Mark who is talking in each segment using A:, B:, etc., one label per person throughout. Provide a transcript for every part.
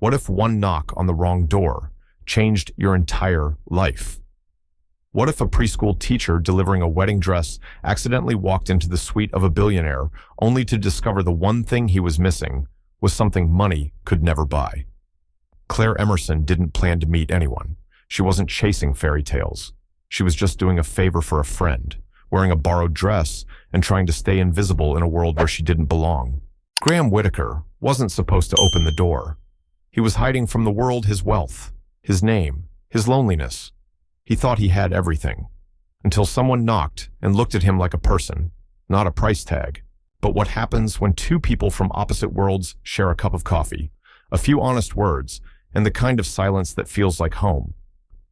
A: What if one knock on the wrong door changed your entire life? What if a preschool teacher delivering a wedding dress accidentally walked into the suite of a billionaire only to discover the one thing he was missing was something money could never buy? Claire Emerson didn't plan to meet anyone. She wasn't chasing fairy tales. She was just doing a favor for a friend, wearing a borrowed dress and trying to stay invisible in a world where she didn't belong. Graham Whitaker wasn't supposed to open the door. He was hiding from the world his wealth, his name, his loneliness. He thought he had everything, until someone knocked and looked at him like a person, not a price tag. But what happens when two people from opposite worlds share a cup of coffee, a few honest words, and the kind of silence that feels like home?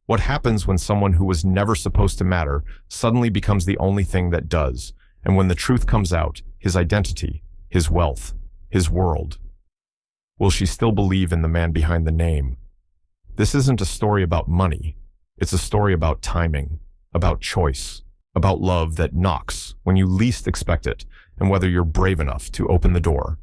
A: What happens when someone who was never supposed to matter suddenly becomes the only thing that does, and when the truth comes out, his identity, his wealth, his world? Will she still believe in the man behind the name? This isn't a story about money. It's a story about timing, about choice, about love that knocks when you least expect it, and whether you're brave enough to open the door.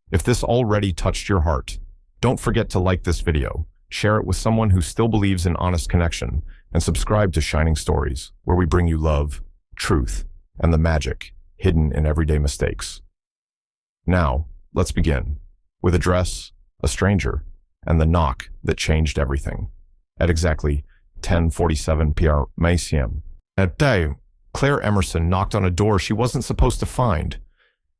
A: If this already touched your heart, don't forget to like this video, share it with someone who still believes in honest connection, and subscribe to Shining Stories, where we bring you love, truth, and the magic hidden in everyday mistakes. Now, let's begin. With a dress, a stranger, and the knock that changed everything. At exactly 10:47 p.m. At day, Claire Emerson knocked on a door she wasn't supposed to find.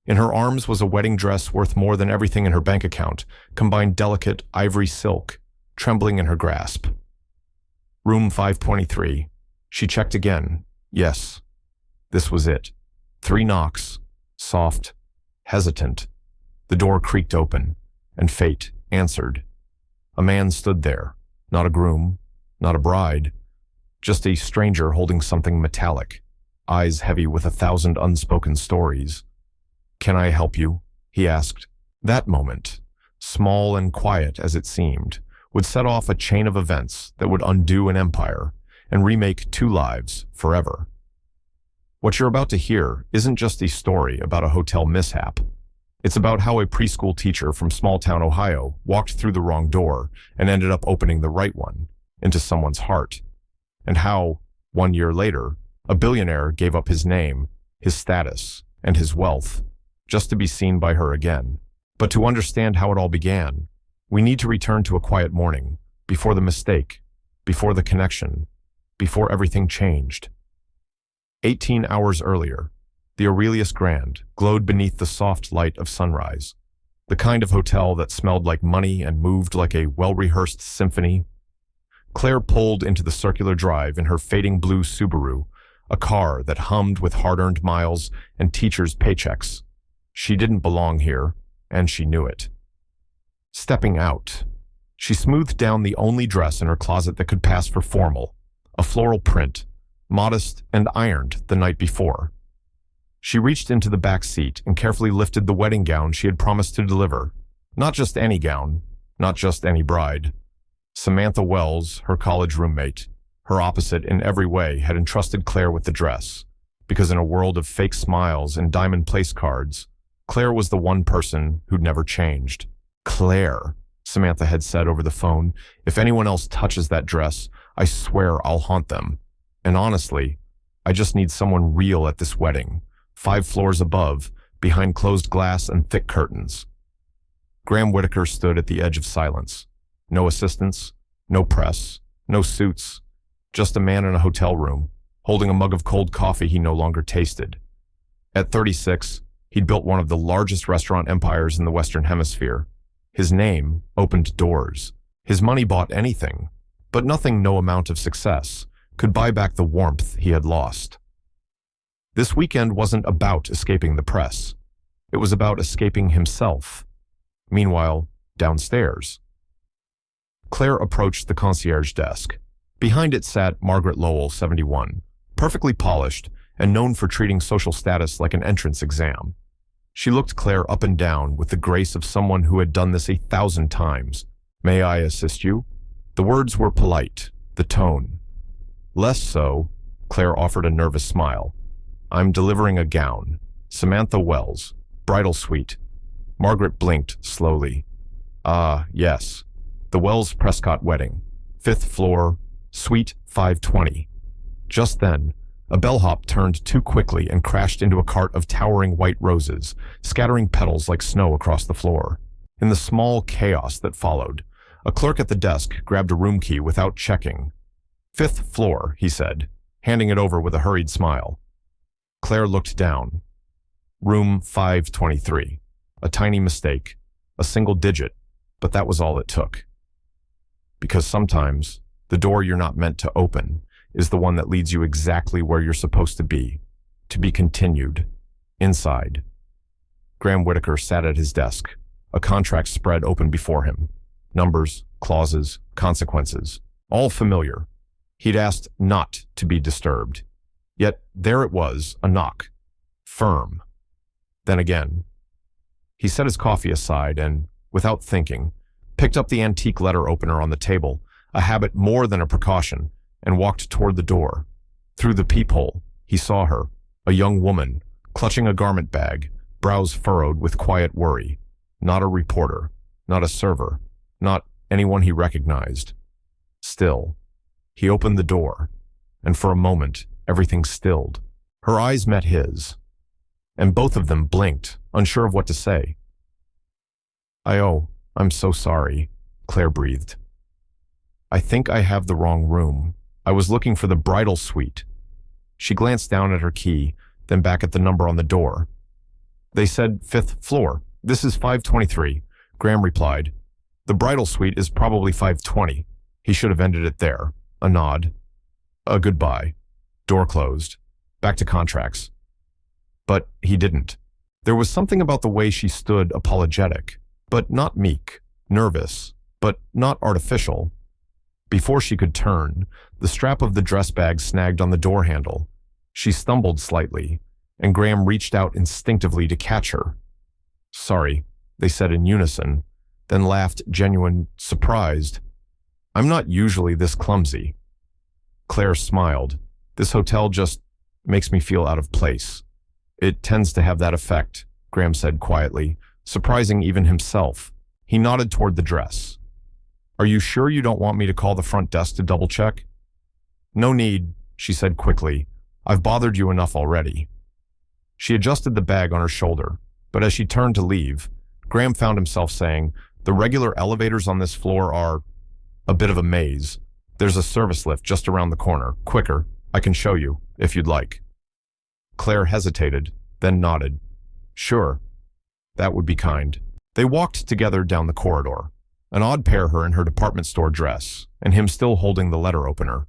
A: In her arms was a wedding dress worth more than everything in her bank account, combined delicate ivory silk, trembling in her grasp. Room 523. She checked again. Yes, this was it. 3 knocks, soft, hesitant. The door creaked open, and fate answered. A man stood there, not a groom, not a bride, just a stranger holding something metallic, eyes heavy with 1,000 unspoken stories. "Can I help you?" he asked. That moment, small and quiet as it seemed, would set off a chain of events that would undo an empire and remake 2 lives forever. What you're about to hear isn't just a story about a hotel mishap. It's about how a preschool teacher from small-town Ohio walked through the wrong door and ended up opening the right one, into someone's heart. And how, 1 year later, a billionaire gave up his name, his status, and his wealth, just to be seen by her again. But to understand how it all began, we need to return to a quiet morning, before the mistake, before the connection, before everything changed. 18 hours earlier, the Aurelius Grand glowed beneath the soft light of sunrise, the kind of hotel that smelled like money and moved like a well-rehearsed symphony. Claire pulled into the circular drive in her fading blue Subaru, a car that hummed with hard-earned miles and teachers' paychecks. She didn't belong here, and she knew it. Stepping out, she smoothed down the only dress in her closet that could pass for formal, a floral print, modest and ironed the night before. She reached into the back seat and carefully lifted the wedding gown she had promised to deliver. Not just any gown, not just any bride. Samantha Wells, her college roommate, her opposite in every way, had entrusted Claire with the dress, because in a world of fake smiles and diamond place cards, Claire was the one person who'd never changed. "Claire," Samantha had said over the phone, "if anyone else touches that dress, I swear I'll haunt them. And honestly, I just need someone real at this wedding, 5 floors above, behind closed glass and thick curtains." Graham Whitaker stood at the edge of silence. No assistants, no press, no suits, just a man in a hotel room, holding a mug of cold coffee he no longer tasted. At 36, he'd built one of the largest restaurant empires in the Western Hemisphere. His name opened doors. His money bought anything, but nothing no amount of success could buy back the warmth he had lost. This weekend wasn't about escaping the press. It was about escaping himself. Meanwhile, downstairs, Claire approached the concierge desk. Behind it sat Margaret Lowell, 71, perfectly polished and known for treating social status like an entrance exam. She looked Claire up and down with the grace of someone who had done this 1,000 times. "May I assist you?" The words were polite, the tone less so. Claire offered a nervous smile. "I'm delivering a gown. Samantha Wells, bridal suite." Margaret blinked slowly. "Ah, yes. The Wells Prescott wedding, 5th floor, suite 520. Just then, a bellhop turned too quickly and crashed into a cart of towering white roses, scattering petals like snow across the floor. In the small chaos that followed, a clerk at the desk grabbed a room key without checking. 5th floor, he said, handing it over with a hurried smile. Claire looked down. Room 523. A tiny mistake, a single digit, but that was all it took. Because sometimes, the door you're not meant to open is the one that leads you exactly where you're supposed to be continued, inside. Graham Whitaker sat at his desk, a contract spread open before him. Numbers, clauses, consequences, all familiar. He'd asked not to be disturbed. Yet there it was, a knock. Firm. Then again. He set his coffee aside and, without thinking, picked up the antique letter opener on the table, a habit more than a precaution, and walked toward the door. Through the peephole, he saw her, a young woman, clutching a garment bag, brows furrowed with quiet worry. Not a reporter, not a server, not anyone he recognized. Still, he opened the door, and for a moment, everything stilled. Her eyes met his, and both of them blinked, unsure of what to say. I'm so sorry," Claire breathed. "I think I have the wrong room. I was looking for the bridal suite." She glanced down at her key, then back at the number on the door. "They said 5th floor. This is 523, Graham replied. "The bridal suite is probably 520. He should have ended it there. A nod. A goodbye. Door closed. Back to contracts. But he didn't. There was something about the way she stood, apologetic, but not meek, nervous, but not artificial. Before she could turn, the strap of the dress bag snagged on the door handle. She stumbled slightly, and Graham reached out instinctively to catch her. "Sorry," they said in unison, then laughed, genuine, surprised. "I'm not usually this clumsy." Claire smiled. "This hotel just makes me feel out of place." "It tends to have that effect," Graham said quietly, surprising even himself. He nodded toward the dress. "Are you sure you don't want me to call the front desk to double-check?" "No need," she said quickly. "I've bothered you enough already." She adjusted the bag on her shoulder, but as she turned to leave, Graham found himself saying, "The regular elevators on this floor are a bit of a maze. There's a service lift just around the corner. Quicker. I can show you, if you'd like." Claire hesitated, then nodded. "Sure. That would be kind." They walked together down the corridor. An odd pair, her in her department store dress, and him still holding the letter opener.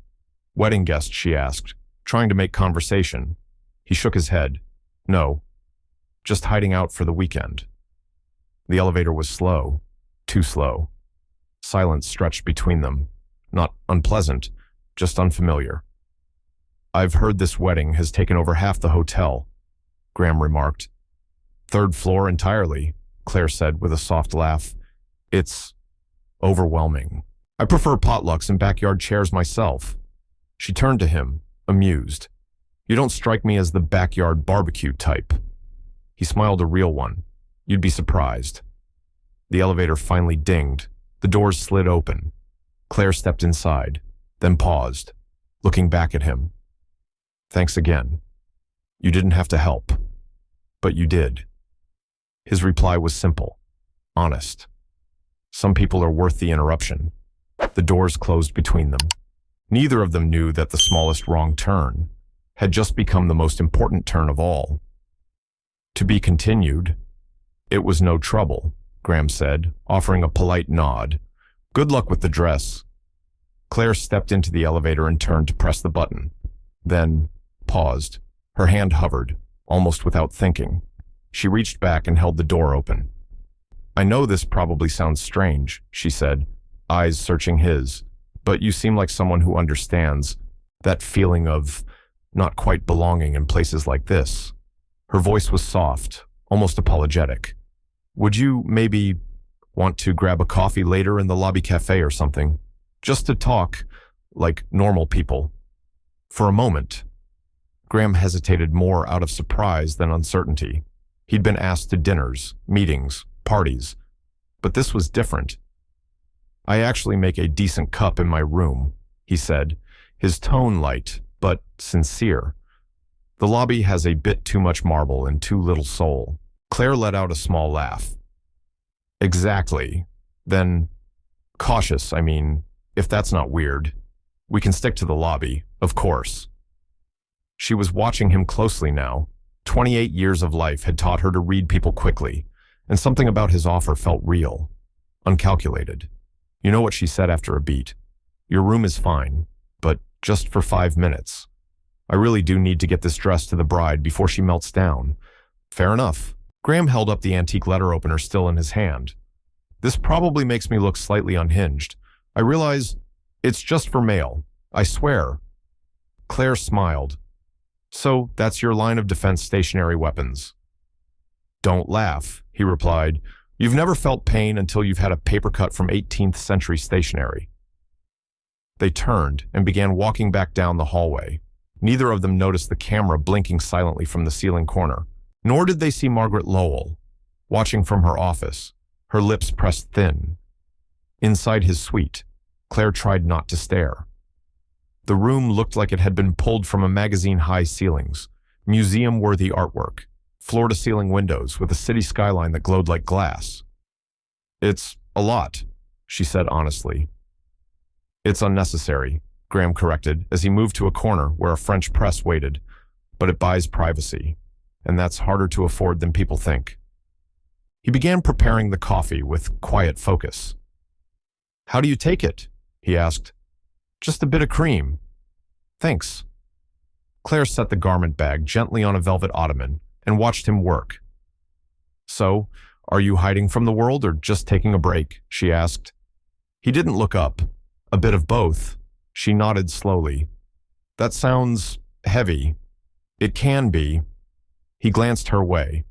A: "Wedding guest?" she asked, trying to make conversation. He shook his head. "No. Just hiding out for the weekend." The elevator was slow. Too slow. Silence stretched between them. Not unpleasant, just unfamiliar. "I've heard this wedding has taken over half the hotel," Graham remarked. "3rd floor entirely," Claire said with a soft laugh. "It's overwhelming. I prefer potlucks and backyard chairs myself." She turned to him, amused. "You don't strike me as the backyard barbecue type." He smiled, a real one. "You'd be surprised." The elevator finally dinged. The doors slid open. Claire stepped inside, then paused, looking back at him. "Thanks again. You didn't have to help, but you did." His reply was simple, honest. Some people are worth the interruption. The doors closed between them. Neither of them knew that the smallest wrong turn had just become the most important turn of all. "To be continued." "It was no trouble," Graham said, offering a polite nod. "Good luck with the dress." Claire stepped into the elevator and turned to press the button. Then paused. Her hand hovered, almost without thinking. She reached back and held the door open. "I know this probably sounds strange," she said, eyes searching his, "but you seem like someone who understands that feeling of not quite belonging in places like this." Her voice was soft, almost apologetic. "Would you maybe want to grab a coffee later in the lobby cafe or something? Just to talk, like normal people." For a moment, Graham hesitated more out of surprise than uncertainty. He'd been asked to dinners, meetings, parties, but this was different. I actually make a decent cup in my room, he said, his tone light, but sincere. The lobby has a bit too much marble and too little soul. Claire let out a small laugh. Exactly. Then, cautious, I mean, if that's not weird. We can stick to the lobby, of course. She was watching him closely now. 28 years of life had taught her to read people quickly, and something about his offer felt real, uncalculated. You know what she said after a beat? Your room is fine, but just for 5 minutes. I really do need to get this dress to the bride before she melts down. Fair enough. Graham held up the antique letter opener still in his hand. This probably makes me look slightly unhinged. I realize it's just for mail. I swear. Claire smiled. So that's your line of defense, stationary weapons. Don't laugh, he replied. You've never felt pain until you've had a paper cut from 18th century stationery. They turned and began walking back down the hallway. Neither of them noticed the camera blinking silently from the ceiling corner. Nor did they see Margaret Lowell, watching from her office, her lips pressed thin. Inside his suite, Claire tried not to stare. The room looked like it had been pulled from a magazine-high ceilings, museum-worthy artwork, floor-to-ceiling windows with a city skyline that glowed like glass. It's a lot, she said honestly. It's unnecessary, Graham corrected as he moved to a corner where a French press waited, but it buys privacy, and that's harder to afford than people think. He began preparing the coffee with quiet focus. How do you take it? He asked. Just a bit of cream. Thanks. Claire set the garment bag gently on a velvet ottoman and watched him work. So, are you hiding from the world or just taking a break? She asked. He didn't look up. A bit of both. She nodded slowly. That sounds heavy. It can be. He glanced her way.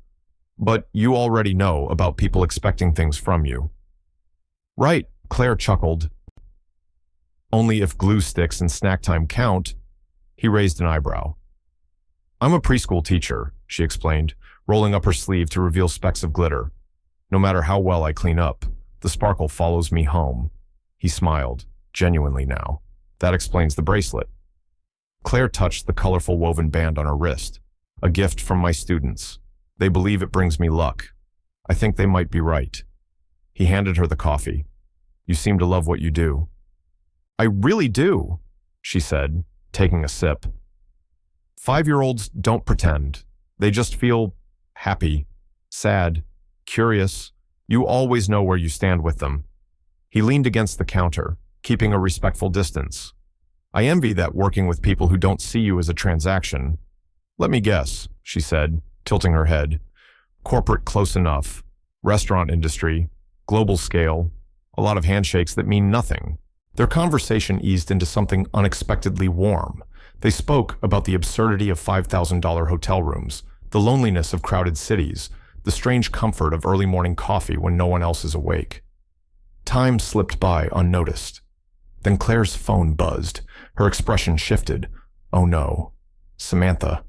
A: But you already know about people expecting things from you. Right, Claire chuckled. Only if glue sticks and snack time count. He raised an eyebrow. I'm a preschool teacher, she explained, rolling up her sleeve to reveal specks of glitter. No matter how well I clean up, the sparkle follows me home. He smiled, genuinely now. That explains the bracelet. Claire touched the colorful woven band on her wrist. A gift from my students. They believe it brings me luck. I think they might be right. He handed her the coffee. You seem to love what you do. I really do, she said, taking a sip. 5-year-olds don't pretend. They just feel happy, sad, curious. You always know where you stand with them. He leaned against the counter, keeping a respectful distance. I envy that working with people who don't see you as a transaction. Let me guess, she said, tilting her head. Corporate close enough. Restaurant industry. Global scale. A lot of handshakes that mean nothing. Their conversation eased into something unexpectedly warm. They spoke about the absurdity of $5,000 hotel rooms, the loneliness of crowded cities, the strange comfort of early morning coffee when no one else is awake. Time slipped by unnoticed. Then Claire's phone buzzed. Her expression shifted. Oh no. Samantha.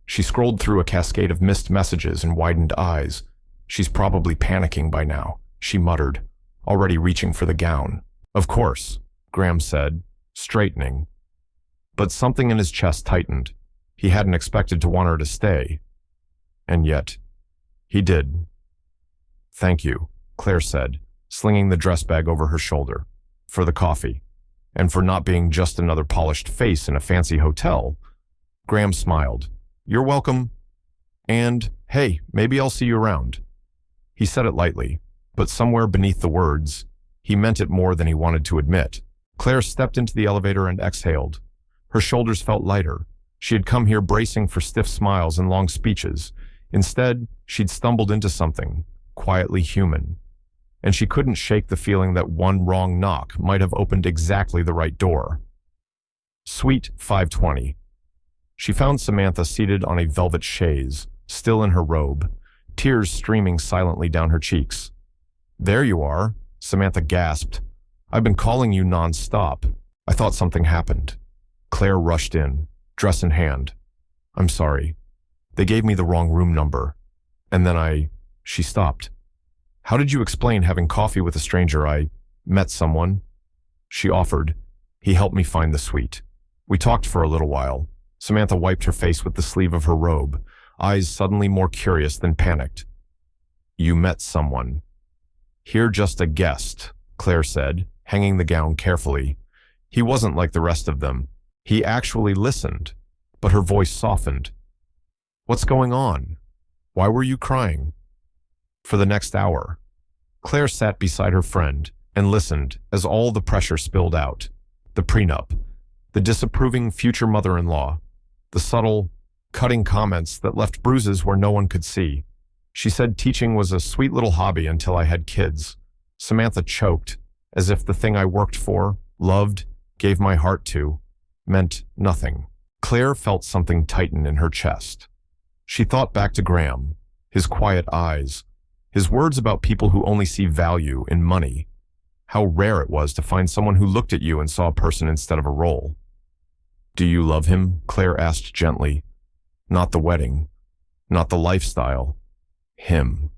A: She scrolled through a cascade of missed messages and widened eyes. She's probably panicking by now, she muttered, already reaching for the gown. Of course, Graham said, straightening. But something in his chest tightened. He hadn't expected to want her to stay. And yet, he did. Thank you, Claire said, slinging the dress bag over her shoulder. For the coffee. And for not being just another polished face in a fancy hotel. Graham smiled. You're welcome. And, hey, maybe I'll see you around. He said it lightly, but somewhere beneath the words, he meant it more than he wanted to admit. Claire stepped into the elevator and exhaled. Her shoulders felt lighter. She had come here bracing for stiff smiles and long speeches. Instead, she'd stumbled into something, quietly human. And she couldn't shake the feeling that one wrong knock might have opened exactly the right door. Suite 520. She found Samantha seated on a velvet chaise, still in her robe, tears streaming silently down her cheeks. There you are, Samantha gasped. I've been calling you non-stop. I thought something happened. Claire rushed in, dress in hand. I'm sorry. They gave me the wrong room number. And then she stopped. How did you explain having coffee with a stranger? Met someone, she offered. He helped me find the suite. We talked for a little while. Samantha wiped her face with the sleeve of her robe, eyes suddenly more curious than panicked. You met someone. Here just a guest, Claire said, hanging the gown carefully. He wasn't like the rest of them. He actually listened, but her voice softened. What's going on? Why were you crying? For the next hour, Claire sat beside her friend and listened as all the pressure spilled out. The prenup, the disapproving future mother-in-law, the subtle, cutting comments that left bruises where no one could see. She said teaching was a sweet little hobby until I had kids. Samantha choked, as if the thing I worked for, loved, gave my heart to, meant nothing. Claire felt something tighten in her chest. She thought back to Graham, his quiet eyes, his words about people who only see value in money. How rare it was to find someone who looked at you and saw a person instead of a role. Do you love him? Claire asked gently. Not the wedding, not the lifestyle. Him.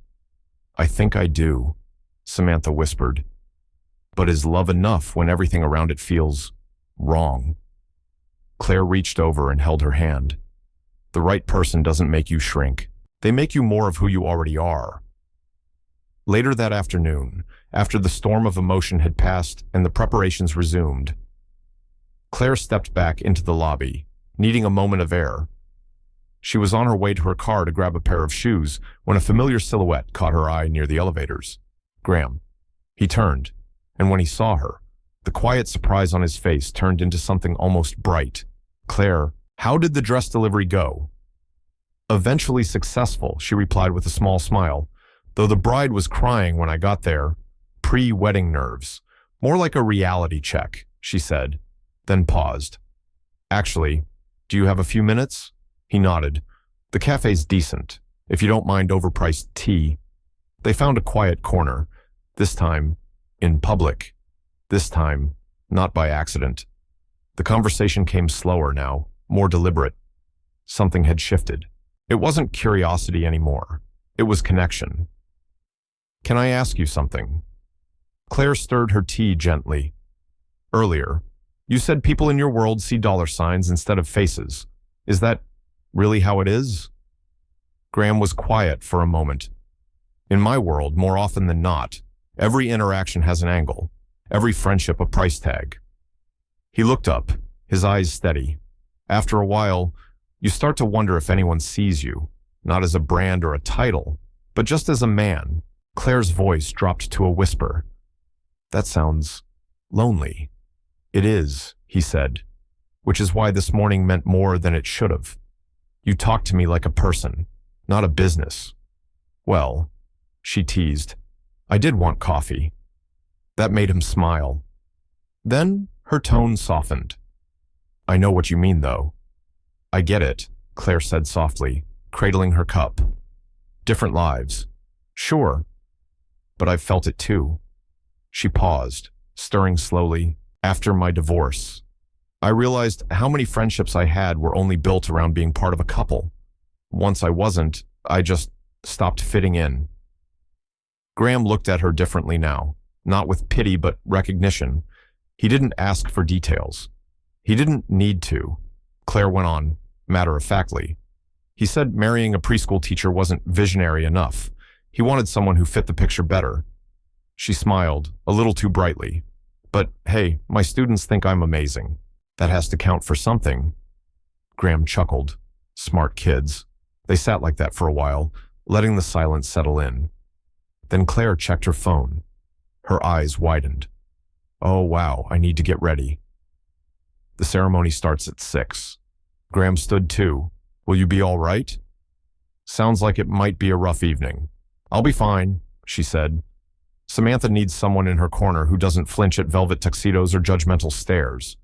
A: I think I do, Samantha whispered. But is love enough when everything around it feels wrong? Claire reached over and held her hand. The right person doesn't make you shrink. They make you more of who you already are. Later that afternoon, after the storm of emotion had passed and the preparations resumed, Claire stepped back into the lobby, needing a moment of air. She was on her way to her car to grab a pair of shoes when a familiar silhouette caught her eye near the elevators. Graham. He turned, and when he saw her, the quiet surprise on his face turned into something almost bright. Claire, how did the dress delivery go? Eventually successful, she replied with a small smile, though the bride was crying when I got there. Pre-wedding nerves. More like a reality check, she said, then paused. Actually, do you have a few minutes? He nodded. The cafe's decent, if you don't mind overpriced tea. They found a quiet corner, this time in public, this time not by accident. The conversation came slower now, more deliberate. Something had shifted. It wasn't curiosity anymore. It was connection. Can I ask you something? Claire stirred her tea gently. Earlier, you said people in your world see dollar signs instead of faces. Is that really how it is? Graham was quiet for a moment. In my world, more often than not, every interaction has an angle, every friendship a price tag. He looked up, his eyes steady. After a while, you start to wonder if anyone sees you, not as a brand or a title, but just as a man. Claire's voice dropped to a whisper. That sounds lonely. It is, he said, which is why this morning meant more than it should have. You talked to me like a person, not a business. Well, she teased, I did want coffee. That made him smile. Then her tone softened. I know what you mean, though. I get it, Claire said softly, cradling her cup. Different lives. Sure. But I've felt it too. She paused, stirring slowly. After my divorce, I realized how many friendships I had were only built around being part of a couple. Once I wasn't, I just stopped fitting in. Graham looked at her differently now, not with pity but recognition. He didn't ask for details. He didn't need to. Claire went on, matter-of-factly. He said marrying a preschool teacher wasn't visionary enough. He wanted someone who fit the picture better. She smiled, a little too brightly. But hey, my students think I'm amazing. That has to count for something. Graham chuckled. Smart kids. They sat like that for a while, letting the silence settle in. Then Claire checked her phone. Her eyes widened. Oh wow, I need to get ready. The ceremony starts at 6. Graham stood too. Will you be all right? Sounds like it might be a rough evening. I'll be fine, she said. Samantha needs someone in her corner who doesn't flinch at velvet tuxedos or judgmental stares.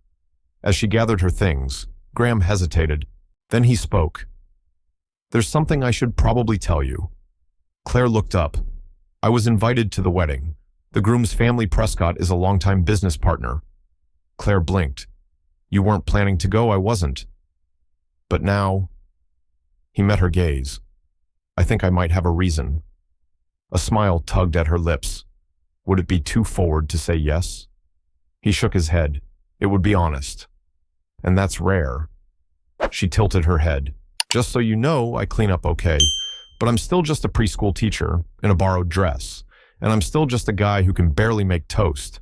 A: As she gathered her things, Graham hesitated. Then he spoke. There's something I should probably tell you. Claire looked up. I was invited to the wedding. The groom's family, Prescott, is a longtime business partner. Claire blinked. You weren't planning to go, I wasn't. But now... He met her gaze. I think I might have a reason. A smile tugged at her lips. Would it be too forward to say yes? He shook his head. It would be honest. And that's rare. She tilted her head. Just so you know, I clean up okay, but I'm still just a preschool teacher in a borrowed dress, and I'm still just a guy who can barely make toast.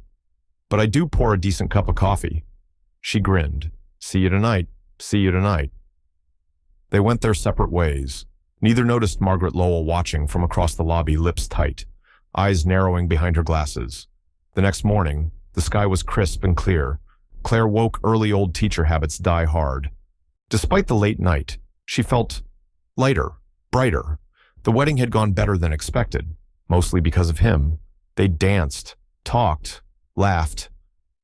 A: But I do pour a decent cup of coffee. She grinned. See you tonight. See you tonight. They went their separate ways. Neither noticed Margaret Lowell watching from across the lobby, lips tight, eyes narrowing behind her glasses. The next morning, the sky was crisp and clear. Claire woke early old teacher habits die hard. Despite the late night, she felt lighter, brighter. The wedding had gone better than expected, mostly because of him. They danced, talked, laughed.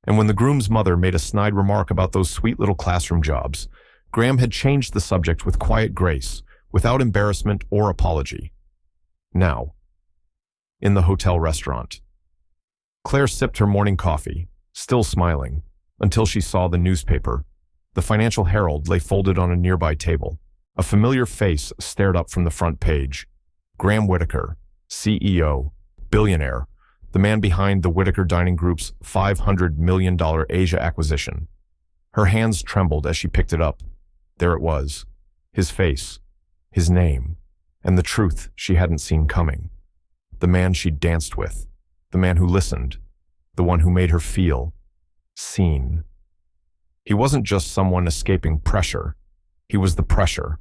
A: And when the groom's mother made a snide remark about those sweet little classroom jobs, Graham had changed the subject with quiet grace, without embarrassment or apology. Now, in the hotel restaurant, Claire sipped her morning coffee, still smiling, until she saw the newspaper. The Financial Herald lay folded on a nearby table. A familiar face stared up from the front page. Graham Whitaker, CEO, billionaire, the man behind the Whitaker Dining Group's $500 million Asia acquisition. Her hands trembled as she picked it up. There it was, his face, his name, and the truth she hadn't seen coming. The man she'd danced with, the man who listened, the one who made her feel seen. He wasn't just someone escaping pressure, he was the pressure.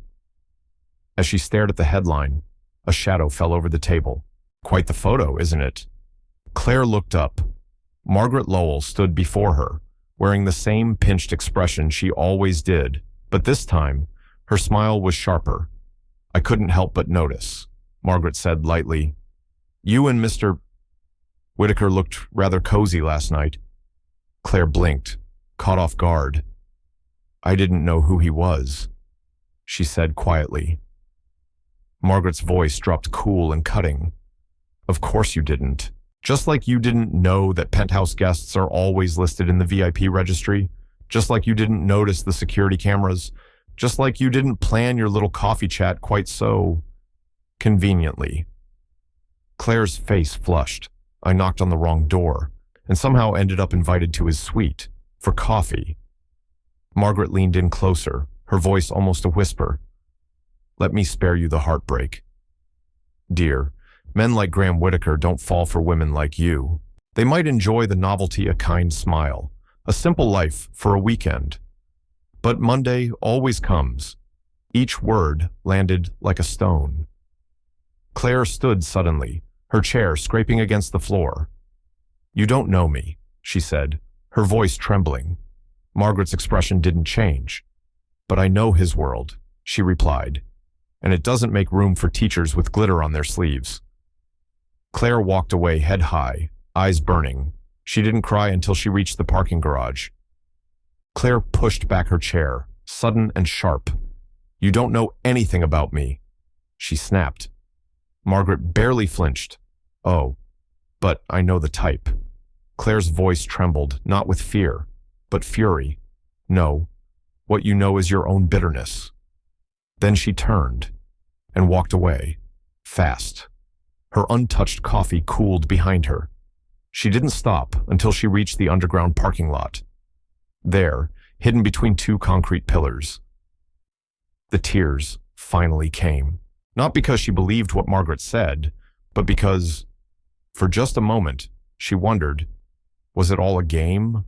A: As she stared at the headline, a shadow fell over the table. Quite the photo, isn't it? Claire looked up. Margaret Lowell stood before her, wearing the same pinched expression she always did, but this time, her smile was sharper. I couldn't help but notice, Margaret said lightly. You and Mr. Whitaker looked rather cozy last night. Claire blinked, caught off guard. I didn't know who he was, she said quietly. Margaret's voice dropped cool and cutting. Of course you didn't. Just like you didn't know that penthouse guests are always listed in the VIP registry. Just like you didn't notice the security cameras. Just like you didn't plan your little coffee chat quite so conveniently. Claire's face flushed. I knocked on the wrong door, and somehow ended up invited to his suite, for coffee. Margaret leaned in closer, her voice almost a whisper. Let me spare you the heartbreak. Dear, men like Graham Whitaker don't fall for women like you. They might enjoy the novelty, a kind smile, a simple life for a weekend. But Monday always comes. Each word landed like a stone. Claire stood suddenly, her chair scraping against the floor. You don't know me, she said, her voice trembling. Margaret's expression didn't change. But I know his world, she replied, and it doesn't make room for teachers with glitter on their sleeves. Claire walked away head high, eyes burning. She didn't cry until she reached the parking garage. Claire pushed back her chair, sudden and sharp. You don't know anything about me, she snapped. Margaret barely flinched. Oh, but I know the type. Claire's voice trembled, not with fear, but fury. No, what you know is your own bitterness. Then she turned and walked away, fast. Her untouched coffee cooled behind her. She didn't stop until she reached the underground parking lot. There, hidden between two concrete pillars. The tears finally came. Not because she believed what Margaret said, but because, for just a moment, she wondered, was it all a game?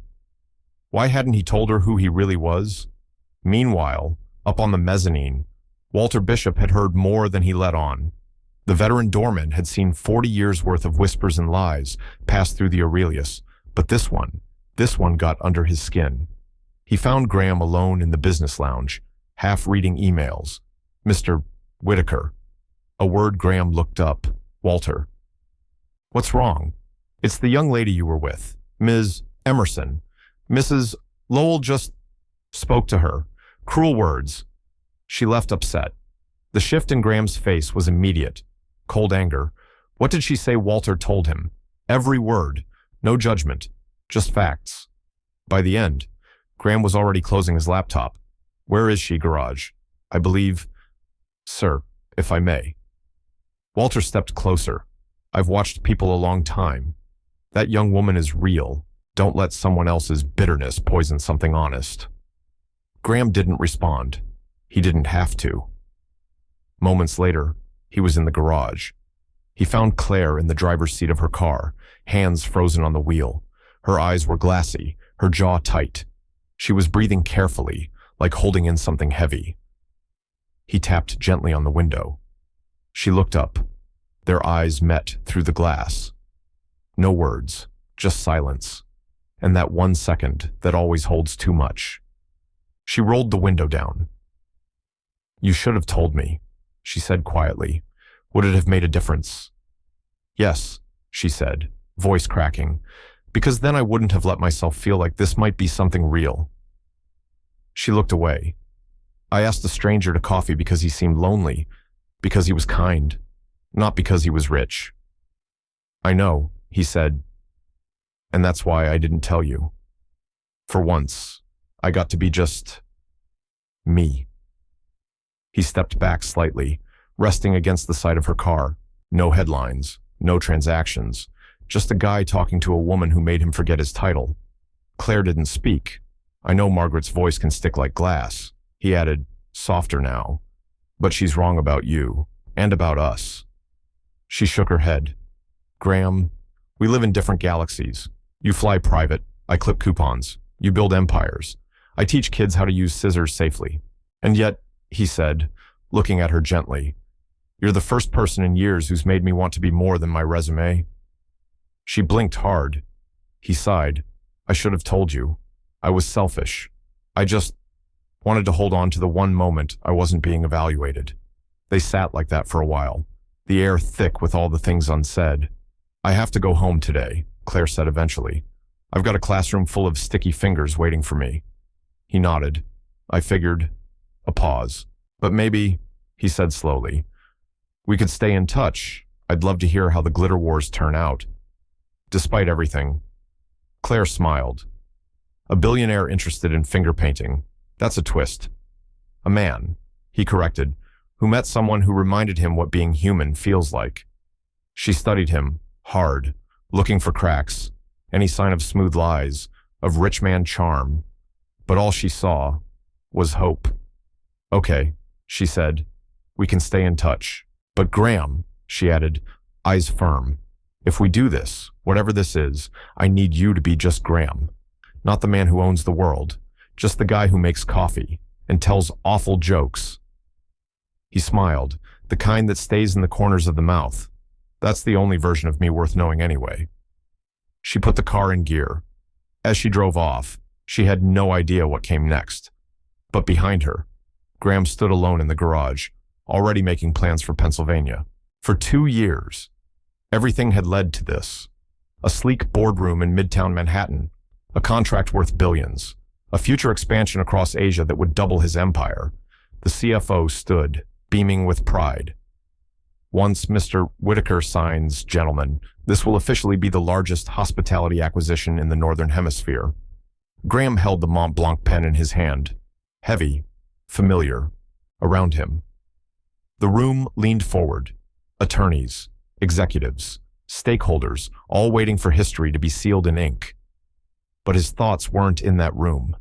A: Why hadn't he told her who he really was? Meanwhile, up on the mezzanine, Walter Bishop had heard more than he let on. The veteran doorman had seen 40 years' worth of whispers and lies pass through the Aurelius, but this one got under his skin. He found Graham alone in the business lounge, half reading emails. Mr. Whitaker. A word Graham looked up. Walter. What's wrong? It's the young lady you were with, Ms. Emerson. Mrs. Lowell just spoke to her. Cruel words. She left upset. The shift in Graham's face was immediate. Cold anger. What did she say Walter told him? Every word. No judgment. Just facts. By the end, Graham was already closing his laptop. Where is she, garage? I believe... Sir, if I may. Walter stepped closer. I've watched people a long time. That young woman is real. Don't let someone else's bitterness poison something honest. Graham didn't respond. He didn't have to. Moments later, he was in the garage. He found Claire in the driver's seat of her car, hands frozen on the wheel. Her eyes were glassy, her jaw tight. She was breathing carefully, like holding in something heavy. He tapped gently on the window. She looked up. Their eyes met through the glass. No words, just silence. And that 1 second that always holds too much. She rolled the window down. "You should have told me," she said quietly. "Would it have made a difference?" "Yes," she said, voice cracking, "because then I wouldn't have let myself feel like this might be something real." She looked away. "I asked a stranger to coffee because he seemed lonely, because he was kind, not because he was rich." "I know," he said, "and that's why I didn't tell you. For once, I got to be just me." He stepped back slightly, resting against the side of her car. No headlines, no transactions, just a guy talking to a woman who made him forget his title. Claire didn't speak. "I know Margaret's voice can stick like glass," he added, softer now. "But she's wrong about you, and about us." She shook her head. "Graham, we live in different galaxies. You fly private, I clip coupons. You build empires. I teach kids how to use scissors safely. And yet," he said, looking at her gently, "you're the first person in years who's made me want to be more than my resume." She blinked hard. He sighed. "I should have told you. I was selfish. I just wanted to hold on to the one moment I wasn't being evaluated." They sat like that for a while, the air thick with all the things unsaid. "I have to go home today," Claire said eventually. "I've got a classroom full of sticky fingers waiting for me." He nodded. "I figured." A pause. "But maybe," he said slowly, "we could stay in touch. I'd love to hear how the glitter wars turn out." Despite everything. Claire smiled. "A billionaire interested in finger painting. That's a twist." "A man," he corrected, "who met someone who reminded him what being human feels like." She studied him, hard, looking for cracks, any sign of smooth lies, of rich man charm. But all she saw was hope. "Okay," she said, "we can stay in touch. But Graham," she added, eyes firm, "if we do this, whatever this is, I need you to be just Graham. Not the man who owns the world, just the guy who makes coffee and tells awful jokes." He smiled, the kind that stays in the corners of the mouth. "That's the only version of me worth knowing anyway." She put the car in gear. As she drove off, she had no idea what came next. But behind her, Graham stood alone in the garage, already making plans for Pennsylvania. For 2 years, everything had led to this. A sleek boardroom in Midtown Manhattan, a contract worth billions, a future expansion across Asia that would double his empire. The CFO stood, beaming with pride. "Once Mr. Whitaker signs, gentlemen, this will officially be the largest hospitality acquisition in the Northern Hemisphere." Graham held the Mont Blanc pen in his hand, heavy, familiar, around him. The room leaned forward. Attorneys, executives, stakeholders, all waiting for history to be sealed in ink. But his thoughts weren't in that room.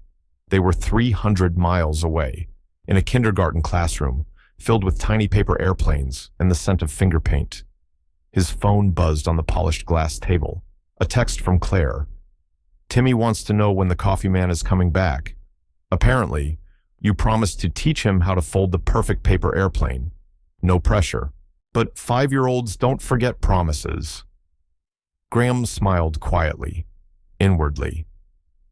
A: They were 300 miles away, in a kindergarten classroom, filled with tiny paper airplanes and the scent of finger paint. His phone buzzed on the polished glass table. A text from Claire. "Timmy wants to know when the coffee man is coming back. Apparently, you promised to teach him how to fold the perfect paper airplane. No pressure. But 5-year-olds don't forget promises." Graham smiled quietly, inwardly.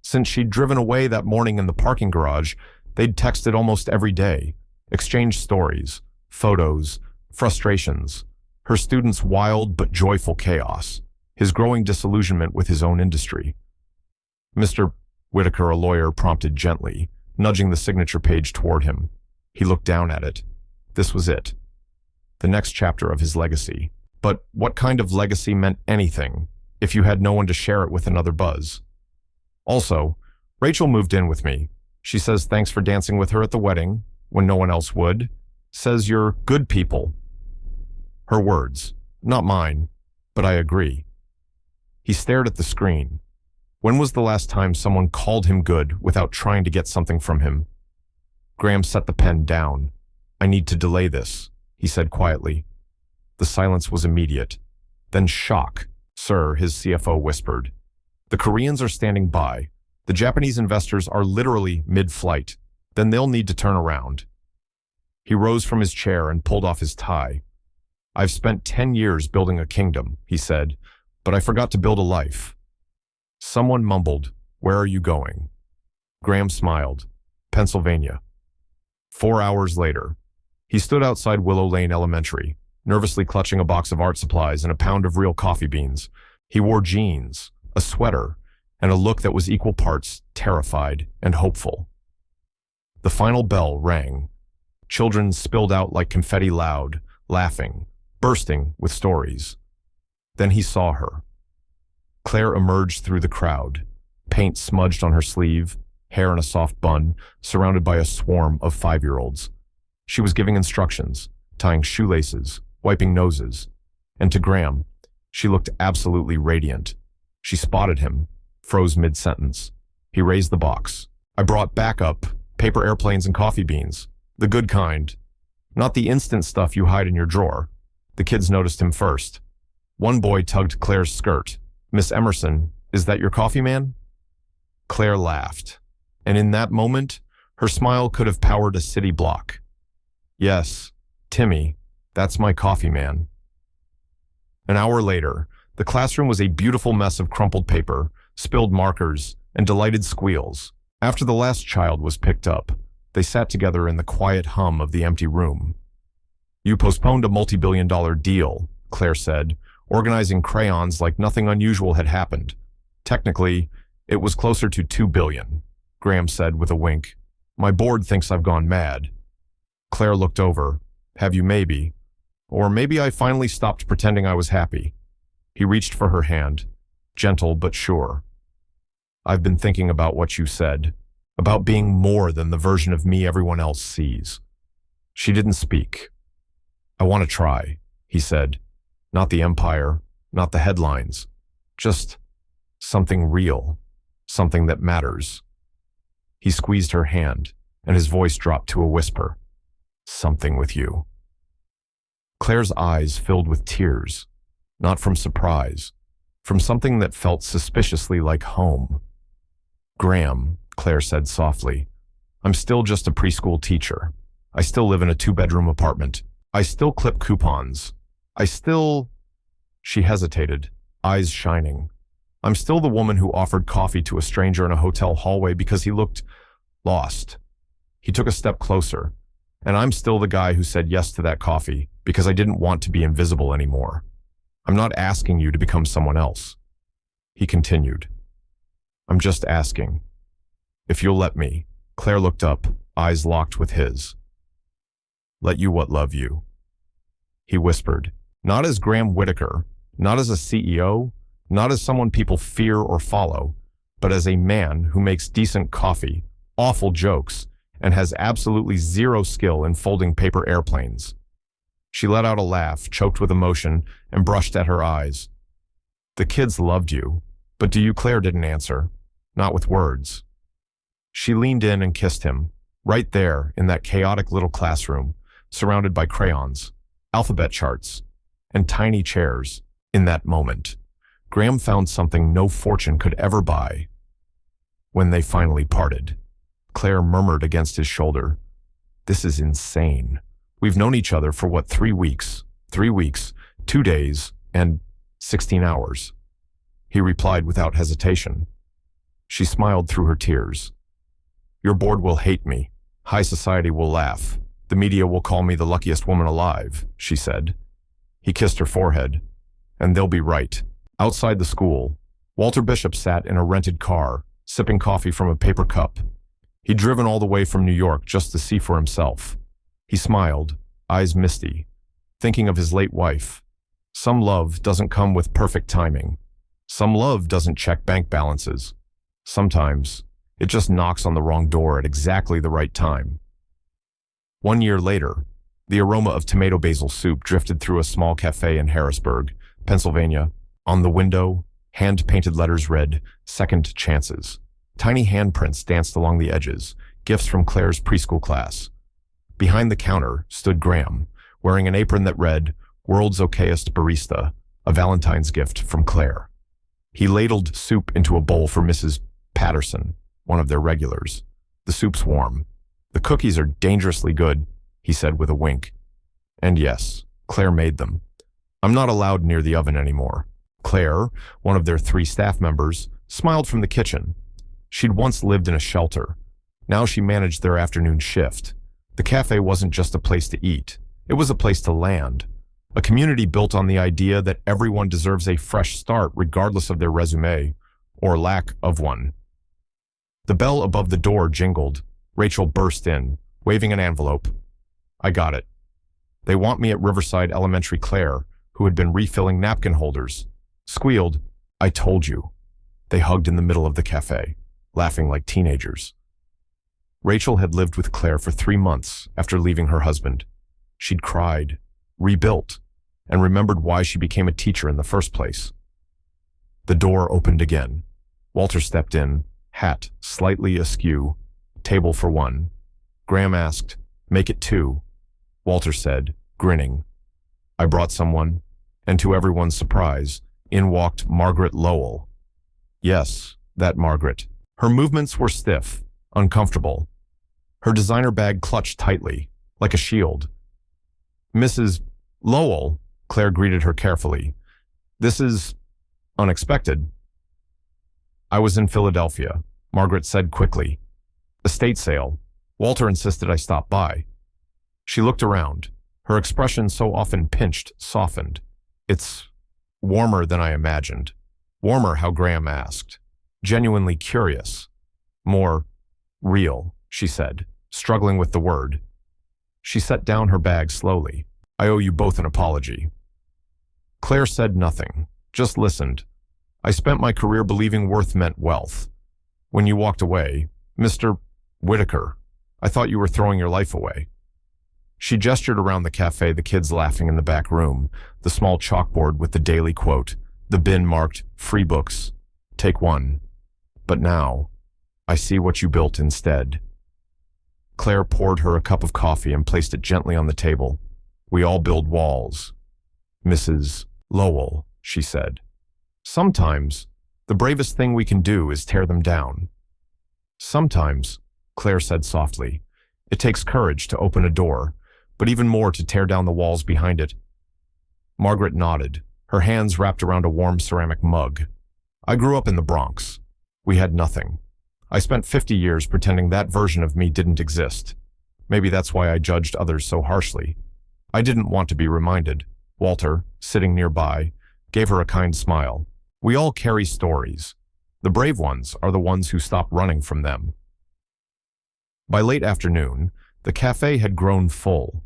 A: Since she'd driven away that morning in the parking garage, they'd texted almost every day, exchanged stories, photos, frustrations, her student's wild but joyful chaos, his growing disillusionment with his own industry. "Mr. Whitaker," a lawyer prompted gently, nudging the signature page toward him. He looked down at it. This was it. The next chapter of his legacy. But what kind of legacy meant anything if you had no one to share it with another buzz? Also, Rachel moved in with me. She says thanks for dancing with her at the wedding, when no one else would. Says you're good people. Her words, not mine, but I agree. He stared at the screen. When was the last time someone called him good without trying to get something from him? Graham set the pen down. "I need to delay this," he said quietly. The silence was immediate. Then shock. "Sir," his CFO whispered. "The Koreans are standing by. The Japanese investors are literally mid-flight. Then they'll need to turn around." He rose from his chair and pulled off his tie. "I've spent 10 years building a kingdom," he said, "but I forgot to build a life." Someone mumbled, "Where are you going?" Graham smiled. "Pennsylvania." 4 hours later, he stood outside Willow Lane Elementary, nervously clutching a box of art supplies and a pound of real coffee beans. He wore jeans, a sweater, and a look that was equal parts terrified and hopeful. The final bell rang. Children spilled out like confetti loud, laughing, bursting with stories. Then he saw her. Claire emerged through the crowd, paint smudged on her sleeve, hair in a soft bun, surrounded by a swarm of 5-year-olds. She was giving instructions, tying shoelaces, wiping noses. And to Graham, she looked absolutely radiant. She spotted him, froze mid-sentence. He raised the box. "I brought backup, paper airplanes and coffee beans. The good kind. Not the instant stuff you hide in your drawer." The kids noticed him first. One boy tugged Claire's skirt. "Miss Emerson, is that your coffee man?" Claire laughed. And in that moment, her smile could have powered a city block. "Yes, Timmy, that's my coffee man." An hour later, the classroom was a beautiful mess of crumpled paper, spilled markers, and delighted squeals. After the last child was picked up, they sat together in the quiet hum of the empty room. "You postponed a multi-billion-dollar deal," Claire said, organizing crayons like nothing unusual had happened. "Technically, it was closer to 2 billion, Graham said with a wink. "My board thinks I've gone mad." Claire looked over. "Have you maybe? Or maybe I finally stopped pretending I was happy." He reached for her hand, gentle but sure. "I've been thinking about what you said, about being more than the version of me everyone else sees." She didn't speak. "I want to try," he said. "Not the empire, not the headlines. Just something real, something that matters." He squeezed her hand, and his voice dropped to a whisper. "Something with you." Claire's eyes filled with tears, not from surprise, from something that felt suspiciously like home. "Graham," Claire said softly, "I'm still just a preschool teacher. I still live in a 2-bedroom apartment. I still clip coupons. I still—" She hesitated, eyes shining. "I'm still the woman who offered coffee to a stranger in a hotel hallway because he looked lost." He took a step closer. "And I'm still the guy who said yes to that coffee because I didn't want to be invisible anymore. I'm not asking you to become someone else." He continued. "I'm just asking. If you'll let me." Claire looked up, eyes locked with his. "Let you what love you." He whispered, not as Graham Whitaker, not as a CEO, not as someone people fear or follow, but as a man who makes decent coffee, awful jokes, and has absolutely zero skill in folding paper airplanes. She let out a laugh, choked with emotion, and brushed at her eyes. "The kids loved you, but do you?" Claire didn't answer, not with words. She leaned in and kissed him, right there in that chaotic little classroom, surrounded by crayons, alphabet charts, and tiny chairs. In that moment, Graham found something no fortune could ever buy. When they finally parted, Claire murmured against his shoulder, "This is insane. We've known each other for what, 3 weeks? 3 weeks, 2 days, and 16 hours. He replied without hesitation. She smiled through her tears. "Your board will hate me. High society will laugh. The media will call me the luckiest woman alive," she said. He kissed her forehead. "And they'll be right." Outside the school, Walter Bishop sat in a rented car, sipping coffee from a paper cup. He'd driven all the way from New York just to see for himself. He smiled, eyes misty, thinking of his late wife. Some love doesn't come with perfect timing. Some love doesn't check bank balances. Sometimes, it just knocks on the wrong door at exactly the right time. 1 year later, the aroma of tomato basil soup drifted through a small cafe in Harrisburg, Pennsylvania. On the window, Hand-painted letters read, "Second Chances." Tiny handprints danced along the edges, gifts from Claire's preschool class. Behind the counter stood Graham, wearing an apron that read, "World's Okayest Barista," a Valentine's gift from Claire. He ladled soup into a bowl for Mrs. Patterson, one of their regulars. "The soup's warm. The cookies are dangerously good," he said with a wink. And yes, Claire made them. "I'm not allowed near the oven anymore." Claire, one of their 3 staff members, smiled from the kitchen. She'd once lived in a shelter. Now she managed their afternoon shift. The cafe wasn't just a place to eat. It was a place to land. A community built on the idea that everyone deserves a fresh start regardless of their resume, or lack of one. The bell above the door jingled. Rachel burst in, waving an envelope. "I got it. They want me at Riverside Elementary." Claire, who had been refilling napkin holders, squealed, "I told you." They hugged in the middle of the cafe, laughing like teenagers. Rachel had lived with Claire for 3 months after leaving her husband. She'd cried, rebuilt, and remembered why she became a teacher in the first place. The door opened again. Walter stepped in, hat slightly askew. "Table for 1. Graham asked, "Make it 2. Walter said, grinning. "I brought someone," and to everyone's surprise, in walked Margaret Lowell. Yes, that Margaret. Her movements were stiff, uncomfortable. Her designer bag clutched tightly, like a shield. "Mrs. Lowell," Claire greeted her carefully. "This is unexpected." "I was in Philadelphia," Margaret said quickly. "Estate sale. Walter insisted I stop by." She looked around. Her expression, so often pinched, softened. "It's warmer than I imagined." Warmer, how Graham asked. Genuinely curious. "More real," she said, struggling with the word. She set down her bag slowly. "I owe you both an apology." Claire said nothing, just listened. "I spent my career believing worth meant wealth. When you walked away, Mr. Whitaker, I thought you were throwing your life away." She gestured around the cafe, the kids laughing in the back room, the small chalkboard with the daily quote, the bin marked, "Free books. Take 1. But now, I see what you built instead." Claire poured her a cup of coffee and placed it gently on the table. "We all build walls." "Mrs. Lowell," she said. "Sometimes, the bravest thing we can do is tear them down." "Sometimes," Claire said softly, "it takes courage to open a door, but even more to tear down the walls behind it." Margaret nodded, her hands wrapped around a warm ceramic mug. "I grew up in the Bronx. We had nothing. I spent 50 years pretending that version of me didn't exist. Maybe that's why I judged others so harshly. I didn't want to be reminded." Walter, sitting nearby, gave her a kind smile. "We all carry stories. The brave ones are the ones who stop running from them." By late afternoon, the cafe had grown full.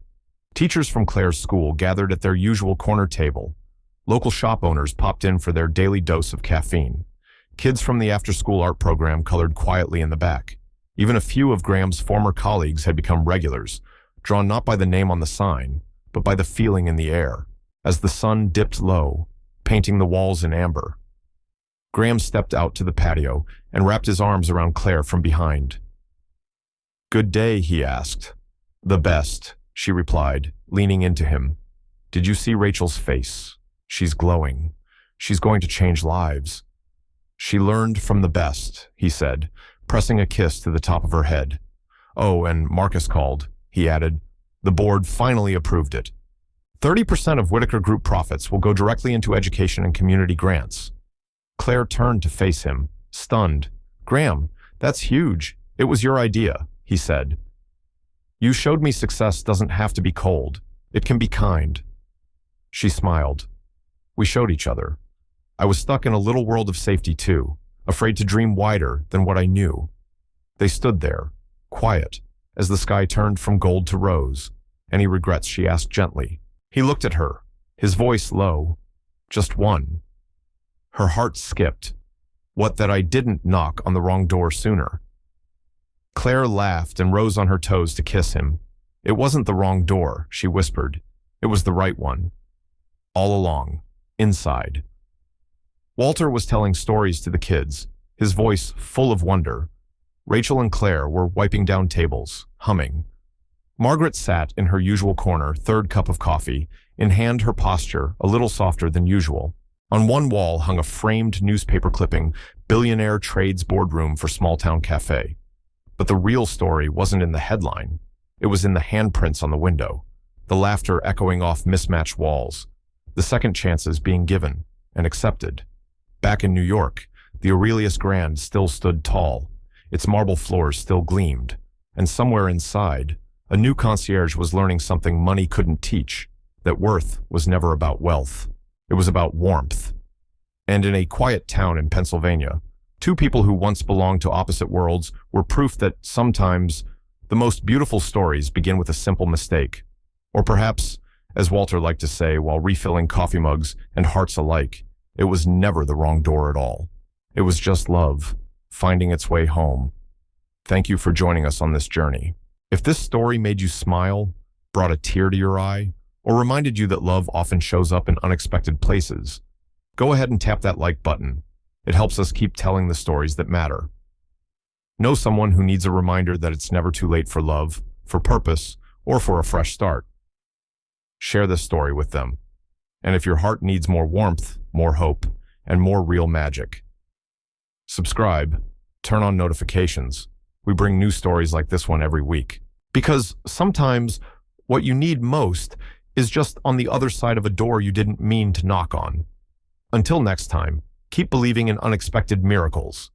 A: Teachers from Claire's school gathered at their usual corner table. Local shop owners popped in for their daily dose of caffeine. Kids from the after-school art program colored quietly in the back. Even a few of Graham's former colleagues had become regulars, drawn not by the name on the sign, but by the feeling in the air, as the sun dipped low, painting the walls in amber. Graham stepped out to the patio and wrapped his arms around Claire from behind. "Good day," he asked. "The best," she replied, leaning into him. "Did you see Rachel's face? She's glowing. She's going to change lives." "She learned from the best," he said, pressing a kiss to the top of her head. "Oh, and Marcus called," he added. "The board finally approved it. 30% of Whitaker Group profits will go directly into education and community grants." Claire turned to face him, stunned. "Graham, that's huge. It was your idea," he said. "You showed me success doesn't have to be cold. It can be kind." She smiled. We showed each other. I was stuck in a little world of safety too, afraid to dream wider than what I knew. They stood there, quiet, as the sky turned from gold to rose. "Any regrets?" she asked gently. He looked at her, his voice low. "Just one." Her heart skipped. What, that I didn't knock on the wrong door sooner? Claire laughed and rose on her toes to kiss him. "It wasn't the wrong door," she whispered. "It was the right one. All along, inside." Walter was telling stories to the kids, his voice full of wonder. Rachel and Claire were wiping down tables, humming. Margaret sat in her usual corner, third cup of coffee, in hand, her posture a little softer than usual. On one wall hung a framed newspaper clipping, "Billionaire Trades Boardroom for Small-Town Cafe." But the real story wasn't in the headline. It was in the handprints on the window, the laughter echoing off mismatched walls, the second chances being given and accepted. Back in New York, the Aurelius Grand still stood tall. Its marble floors still gleamed, and somewhere inside, a new concierge was learning something money couldn't teach, that worth was never about wealth. It was about warmth. And in a quiet town in Pennsylvania, two people who once belonged to opposite worlds were proof that sometimes the most beautiful stories begin with a simple mistake. Or perhaps, as Walter liked to say while refilling coffee mugs and hearts alike, it was never the wrong door at all. It was just love, finding its way home. Thank you for joining us on this journey. If this story made you smile, brought a tear to your eye, or reminded you that love often shows up in unexpected places, go ahead and tap that like button. It helps us keep telling the stories that matter. Know someone who needs a reminder that it's never too late for love, for purpose, or for a fresh start. Share this story with them. And if your heart needs more warmth, more hope, and more real magic, subscribe, turn on notifications. We bring new stories like this one every week. Because sometimes what you need most is just on the other side of a door you didn't mean to knock on. Until next time, keep believing in unexpected miracles.